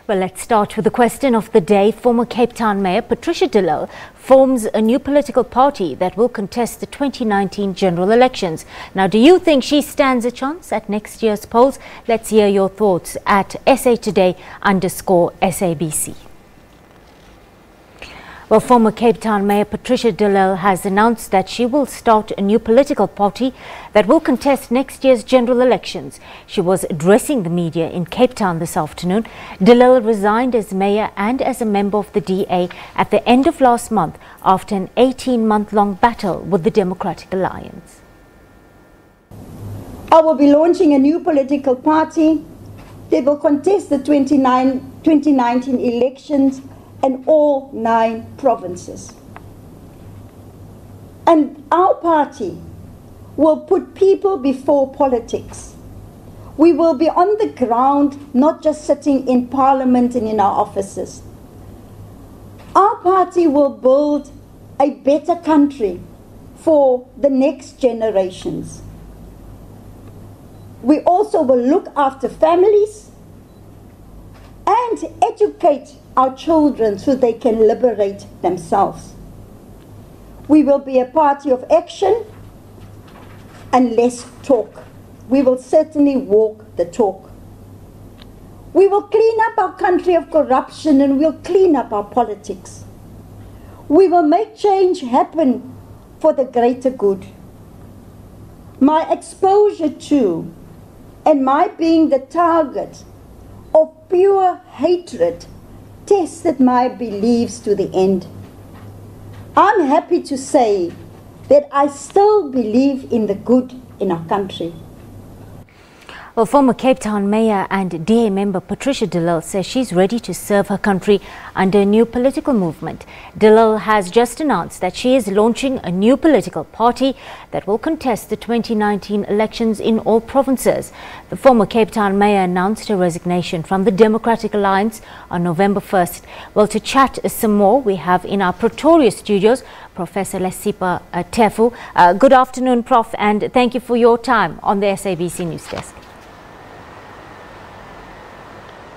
Well, let's start with the question of the day. Former Cape Town Mayor Patricia De Lille forms a new political party that will contest the 2019 general elections. Now, do you think she stands a chance at next year's polls? Let's hear your thoughts at SAToday_SABC. Well, former Cape Town Mayor Patricia De Lille has announced that she will start a new political party that will contest next year's general elections. She was addressing the media in Cape Town this afternoon. De Lille resigned as mayor and as a member of the DA at the end of last month after an 18-month-long battle with the Democratic Alliance. I will be launching a new political party that will contest the 2019 elections in all 9 provinces. And our party will put people before politics. We will be on the ground, not just sitting in parliament and in our offices. Our party will build a better country for the next generations. We also will look after families and educate our children so they can liberate themselves. We will be a party of action and less talk. We will certainly walk the talk. We will clean up our country of corruption and we'll clean up our politics. We will make change happen for the greater good. My exposure to and my being the target of pure hatred tested my beliefs to the end. I'm happy to say that I still believe in the good in our country. Well, former Cape Town Mayor and DA member Patricia De Lille says she's ready to serve her country under a new political movement. De Lille has just announced that she is launching a new political party that will contest the 2019 elections in all provinces. The former Cape Town Mayor announced her resignation from the Democratic Alliance on November 1st. Well, to chat some more, we have in our Pretoria studios Professor Lesiba Tefo. Good afternoon, Prof, and thank you for your time on the SABC News Desk.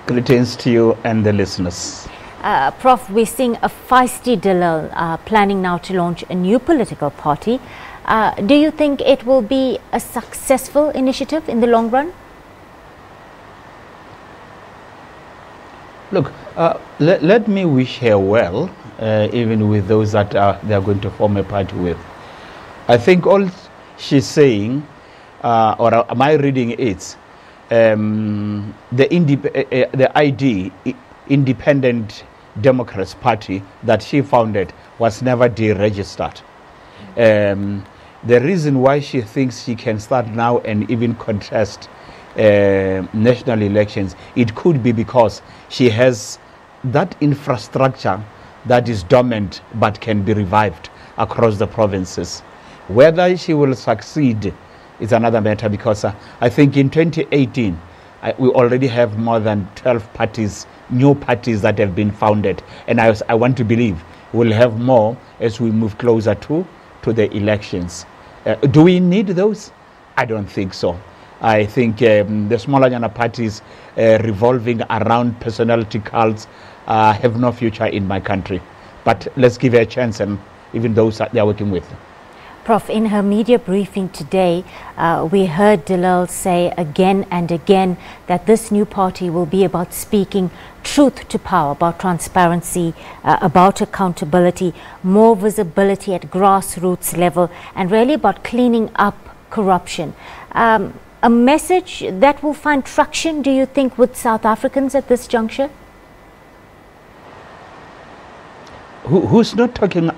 Greetings to you and the listeners. Prof, we're seeing a feisty De Lille planning now to launch a new political party. Do you think it will be a successful initiative in the long run? Look, let me wish her well, even with those that they are going to form a party with. I think all she's saying, or my reading is, the ID, Independent Democrats Party, that she founded was never deregistered. The reason why she thinks she can start now and even contest national elections, it could be because she has that infrastructure that is dormant but can be revived across the provinces. Whether she will succeed is another matter, because I think in 2018 we already have more than 12 parties, new parties that have been founded, and I want to believe we'll have more as we move closer to the elections. Do we need those? I don't think so. I think the smaller parties revolving around personality cults have no future in my country. But let's give her a chance, and even those that they are working with. Prof, in her media briefing today, we heard De Lille say again and again that this new party will be about speaking truth to power, about transparency, about accountability, more visibility at grassroots level, and really about cleaning up corruption. A message that will find traction, do you think, with South Africans at this juncture? Who's not talking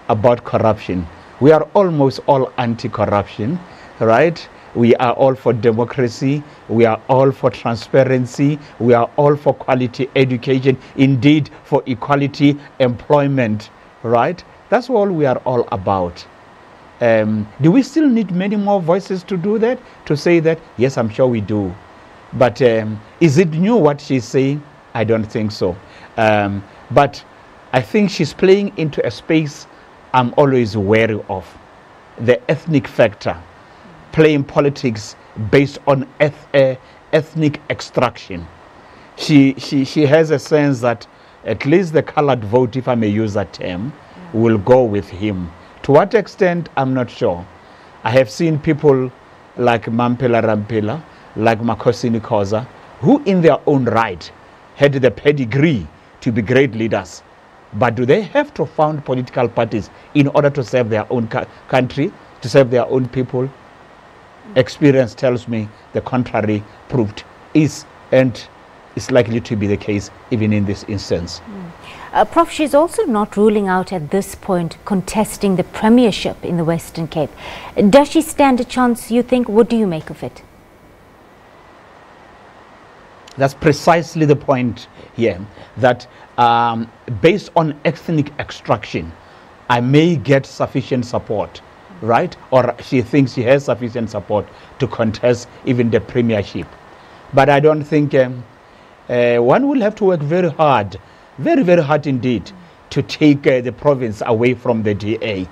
about corruption? We are almost all anti-corruption, right? We are all for democracy. We are all for transparency. We are all for quality education, indeed for equality employment, right? That's all we are all about. Do we still need many more voices to do that, to say that? Yes, I'm sure we do. But is it new what she's saying? I don't think so. But I think she's playing into a space I'm always wary of, the ethnic factor, playing politics based on ethnic extraction. She has a sense that at least the colored vote, if I may use that term, will go with him. To what extent, I'm not sure. I have seen people like Mampela Rampela, like Makosini Koza, who in their own right had the pedigree to be great leaders. But do they have to found political parties in order to serve their own country, to serve their own people? Experience tells me the contrary proved is and is likely to be the case even in this instance. Prof, she's also not ruling out at this point contesting the premiership in the Western Cape. Does she stand a chance, you think? What do you make of it? That's precisely the point here, that based on ethnic extraction, I may get sufficient support, right? Or she thinks she has sufficient support to contest even the premiership. But I don't think one will have to work very hard, very, very hard indeed, to take the province away from the DA.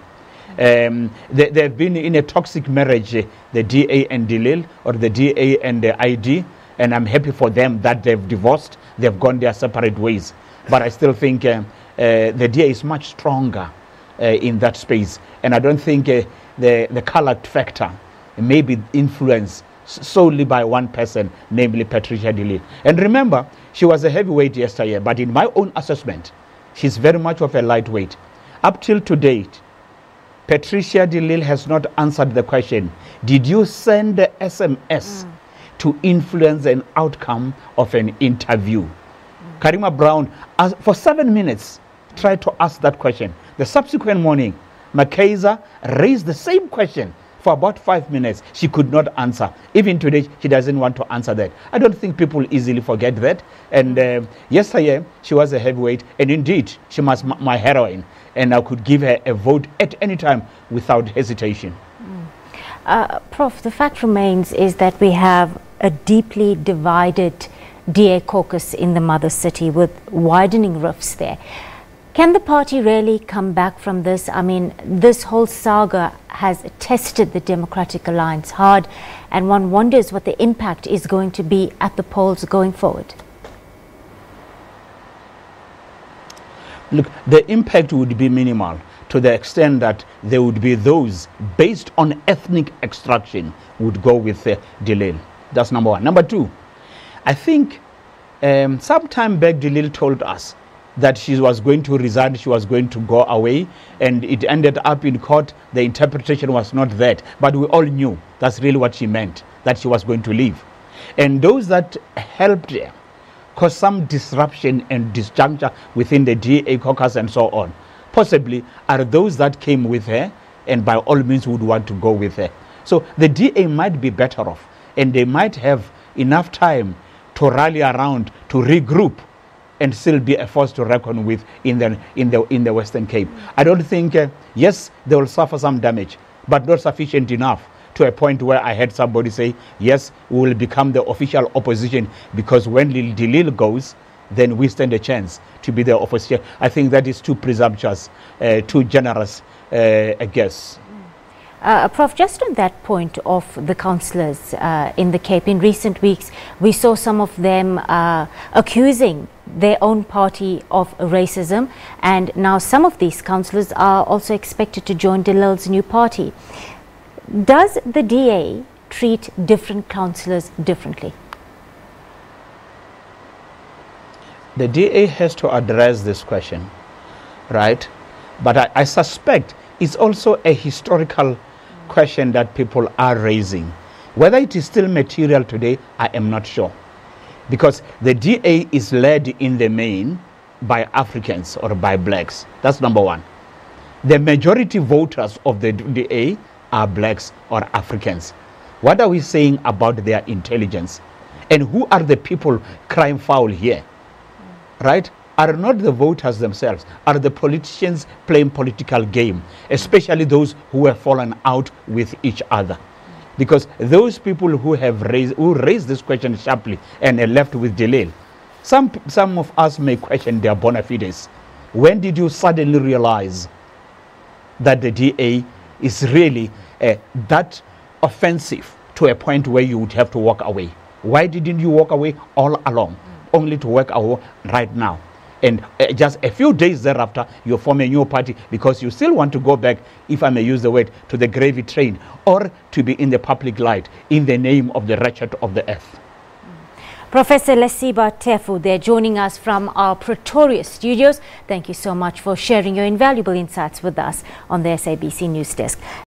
They've been in a toxic marriage, the DA and De Lille, or the DA and the ID, and I'm happy for them that they've divorced, they've gone their separate ways. But I still think the DA is much stronger in that space, and I don't think the colored factor may be influenced solely by one person, namely Patricia De Lille. And remember, she was a heavyweight yesterday, but in my own assessment, she's very much of a lightweight. Up till to date, Patricia De Lille has not answered the question, did you send the SMS to influence an outcome of an interview? Karima Brown, for 7 minutes, tried to ask that question. The subsequent morning, Makaiza raised the same question for about 5 minutes. She could not answer. Even today, she doesn't want to answer that. I don't think people easily forget that. And yesterday, she was a heavyweight, and indeed, she was my heroine, and I could give her a vote at any time without hesitation. Prof, the fact remains is that we have a deeply divided DA caucus in the mother city with widening rifts there. Can the party really come back from this? I mean, this whole saga has tested the Democratic Alliance hard, and one wonders what the impact is going to be at the polls going forward. Look, the impact would be minimal to the extent that there would be those based on ethnic extraction would go with De Lille. That's number one. Number two, I think some time back De Lille told us that she was going to resign, she was going to go away, and it ended up in court. The interpretation was not that, but we all knew that's really what she meant, that she was going to leave. And those that helped her cause some disruption and disjuncture within the DA caucus and so on, possibly are those that came with her and by all means would want to go with her. So the DA might be better off, and they might have enough time to rally around, to regroup, and still be a force to reckon with in the Western Cape. I don't think, yes, they will suffer some damage, but not sufficient enough to a point where I heard somebody say, yes, we will become the official opposition, because when De Lille goes, then we stand a chance to be the opposition. I think that is too presumptuous, too generous a guess. Prof, just on that point of the councillors in the Cape, in recent weeks, we saw some of them accusing their own party of racism, and now some of these councillors are also expected to join De Lille's new party. Does the DA treat different councillors differently? The DA has to address this question, right? But I suspect it's also a historical question that people are raising. Whether it is still material today, I am not sure. Because the DA is led in the main by Africans or by blacks. That's number one. The majority voters of the DA are blacks or Africans. What are we saying about their intelligence? And who are the people crying foul here? Right? Are not the voters themselves, are the politicians playing political game, especially those who have fallen out with each other. Because those people who raised this question sharply and are left with De Lille, some of us may question their bona fides. When did you suddenly realize that the DA is really that offensive to a point where you would have to walk away? Why didn't you walk away all along, only to work away right now? And just a few days thereafter, you form a new party because you still want to go back, if I may use the word, to the gravy train, or to be in the public light in the name of the wretched of the earth. Professor Lesiba Tefo, they're joining us from our Pretoria studios. Thank you so much for sharing your invaluable insights with us on the SABC News Desk.